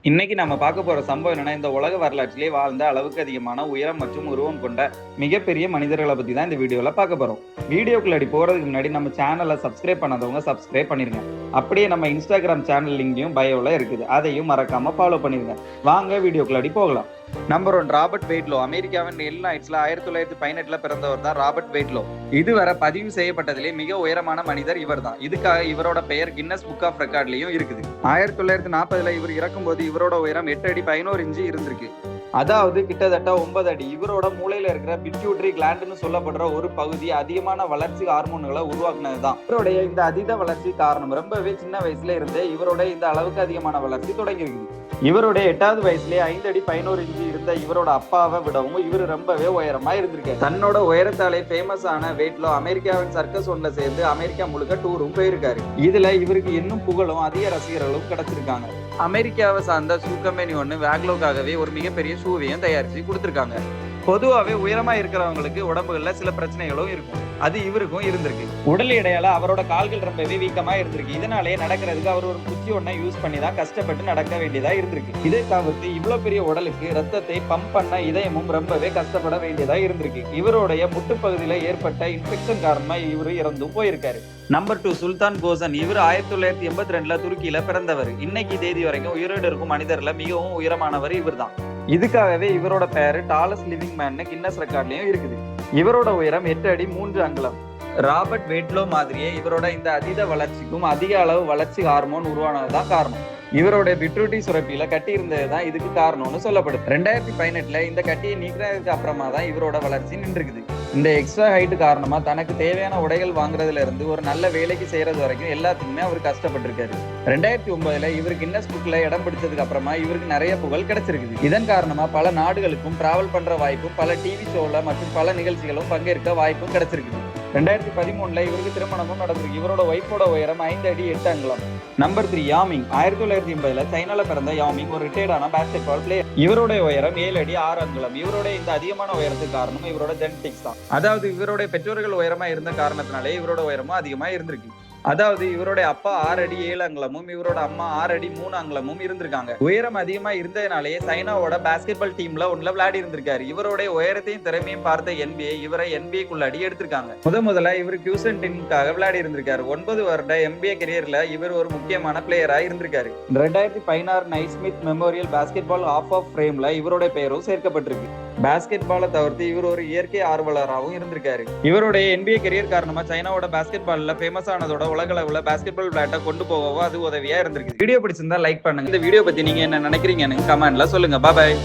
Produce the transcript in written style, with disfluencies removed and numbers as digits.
இன்னைக்கு நம்ம பார்க்க போற சம்பவம் என்னன்னா, இந்த உலக வரலாற்றிலே வாழ்ந்த அளவுக்கு அதிகமான உயரம் மற்றும் உருவம் கொண்ட மிகப்பெரிய மனிதர்களை பத்தி தான் இந்த வீடியோல பார்க்க போறோம். வீடியோக்குள்ளாடி போறதுக்கு முன்னாடி நம்ம சேனலை சப்ஸ்கிரைப் பண்ணாதவங்க சப்ஸ்கிரைப் பண்ணிருங்க. அப்படியே நம்ம இன்ஸ்டாகிராம் சேனல் லிங்கையும் பயோல இருக்குது, அதையும் மறக்காம ஃபாலோ பண்ணிருங்க. வாங்க வீடியோக்குள்ளாடி போகலாம். Number 1, Robert Wadlow. அமெரிக்காவின் இல்லினாய்ஸ்ல 1918 பிறந்தவர் தான் ராபர்ட் வெய்ட்லோ. இதுவரை பதிவு செய்யப்பட்டதிலே மிக உயரமான மனிதர் இவர் தான். இதுக்காக இவரோட பெயர் கின்னஸ் புக் ஆஃப் ரெக்கார்ட்லயும் இருக்குது. 1940 இவர் இறக்கும்போது இவரோட உயரம் 8 அடி 11 இன்ச்சு இருந்திருக்கு. அதாவது கிட்டத்தட்ட 9 அடி. இவரோட மூளையில இருக்கிற பிட்யூட்டரி கிளாண்ட்னு சொல்லப்படுற ஒரு பகுதி அதிகமான வளர்ச்சி ஹார்மோன்களை உருவாக்குனதுதான். இவருடைய இந்த அதீத வளர்ச்சி காரணம் ரொம்பவே சின்ன வயசுல இருந்தே இவரோட இந்த அளவுக்கு அதிகமான வளர்ச்சி தொடங்கி இருக்குது. இவருடைய 8வது வயசுலேயே 5 அடி 11 இன்ச்சு இருந்த இவரோட அப்பாவை விடவும் இவர் ரொம்பவே உயரமா இருந்திருக்காரு. தன்னோட உயரத்தாலே ஃபேமஸ் ஆன வெய்ட்லோ அமெரிக்காவின் சர்க்கஸ் ஒன்ல சேர்ந்து அமெரிக்கா முழுக்க டூரும் போயிருக்காரு. இதுல இவருக்கு இன்னும் புகழும் அதிக ரசிகர்களும் கிடைச்சிருக்காங்க. அமெரிக்காவை சார்ந்த ஷூ கம்பெனி ஒன்று வேக்லோக்காகவே ஒரு மிகப்பெரிய ஷூவையும் தயாரிச்சு கொடுத்துருக்காங்க. பொதுவாகவே உயரமா இருக்கிறவங்களுக்கு உடம்புகள்ல சில பிரச்சனைகளும் இருக்கும். அது இவருக்கும் இருந்திருக்கு. உடல் எடையால அவரோட கால்கள் ரொம்பவே வீக்கமா இருந்திருக்கு. இதனாலே நடக்கிறதுக்கு அவர் ஒரு குச்சி ஒன்றை யூஸ் பண்ணி தான் கஷ்டப்பட்டு நடக்க வேண்டியதா இருந்திருக்கு. இதை தவிர்த்து இவ்வளவு பெரிய உடலுக்கு ரத்தத்தை பம்ப் பண்ண இதயமும் ரொம்பவே கஷ்டப்பட வேண்டியதா இருந்திருக்கு. இவருடைய முட்டுப்பகுதியில ஏற்பட்ட இன்ஃபெக்ஷன் காரணமா இவரு இறந்தும் போயிருக்காரு. நம்பர் 2, சுல்தான் கோசன். இவர் 1982 துருக்கியில பிறந்தவர். இன்னைக்கு தேதி வரைக்கும் உயிரோடு இருக்கும் மனிதர்ல மிகவும் உயரமானவர் இவர் தான். இதுக்காகவே இவரோட பேரு டாலஸ்ட் லிவிங் மேன் கின்னஸ் ரெக்கார்ட்லயும் இருக்குது. இவரோட உயரம் 8 அடி 3 அங்குலம். ராபர்ட் வெய்ட்லோ மாதிரியே இவரோட இந்த அதீத வளர்ச்சிக்கும் அதிக அளவு வளர்ச்சி ஹார்மோன் உருவானதுதான் காரணம். இவருடைய பிட்யூட்டரி சுரப்பியில கட்டி இருந்ததுதான் இதுக்கு காரணம்னு சொல்லப்படுது. 2018 இந்த கட்டியை நீக்கிறதுக்கு அப்புறமா தான் இவரோட வளர்ச்சி நின்றுக்குது. இந்த எக்ஸ்ட்ரா ஹைட் காரணமா தனக்கு தேவையான உடைகள் வாங்குறதுல இருந்து ஒரு நல்ல வேலைக்கு செய்யறது வரைக்கும் எல்லாத்துக்குமே அவர் கஷ்டப்பட்டிருக்காரு. 2009 இவர் கின்னஸ் புக்ல இடம் பிடிச்சதுக்கு அப்புறமா இவருக்கு நிறைய புகழ் கிடைச்சிருக்குது. இதன் காரணமா பல நாடுகளுக்கும் டிராவல் பண்ற வாய்ப்பும் பல டிவி ஷோல மற்றும் பல நிகழ்ச்சிகளும் பங்கேற்க வாய்ப்பும் கிடைச்சிருக்குது. 2013 இவருக்கு திருமணமும் நடந்திருக்கு. இவரோட ஒய்ஃபோட உயரம் 5 அடி 8 அங்குலம். நம்பர் 3, யாமிங். 1980 சைனால பிறந்த யாமிங் ஒரு ரிட்டையர்டான பாஸ்கெட் பால் பிளேயர். இவருடைய உயரம் 7 அடி 6 அங்குலம். இவருடைய இந்த அதிகமான உயரத்துக்கு காரணம் இவரோட ஜெனடிக்ஸ் தான். அதாவது இவருடைய பெற்றோர்கள் உயரமா இருந்த காரணத்தினாலே இவரோட உயரமும் அதிகமா இருந்திருக்கு. அதாவது இவருடைய அப்பா 6 அடி 7 அங்குலமும் இவரோட அம்மா 6 அடி 3 அங்குலமும் இருந்திருக்காங்க. உயரம் அதிகமா இருந்ததுனாலேயே சைனாவோட பாஸ்கெட்பால் டீம்ல ஒன்றுல விளையாடி இருந்திருக்காரு. இவருடைய உயரத்தையும் திறமையும் பார்த்த NBA இவரை NBA-க்குள்ளாடி எடுத்திருக்காங்க. முதல்ல இவர் ஹியூஸ்டன் டீமுக்காக விளையாடி இருந்திருக்காரு. 9 வருட NBA கரியர்ல இவர் ஒரு முக்கியமான பிளேயரா இருந்திருக்காரு. 2016 Naismith memorial basketball half of ஃப்ரேம்ல இவருடைய பெயரும் சேர்க்கப்பட்டிருக்கு. பாஸ்கெட் பாலை தவிர்த்து இவர் ஒரு இயற்கை ஆர்வலராகவும் இருந்திருக்காரு. இவருடைய NBA கரியர் காரணமா சைனாவோட பாஸ்கெட் பால்ல ஃபேமஸ் ஆனதோட உலக அளவுல பாஸ்கெட் பால் விளையாட்டை கொண்டு போகவும் அது உதவியா இருந்திருக்கு. வீடியோ பிடிச்சிருந்தா லைக் பண்ணுங்க. இந்த வீடியோ பத்தி நீங்க என்ன நினைக்கிறீங்கன்னு கமெண்ட்ல சொல்லுங்க. பாய்.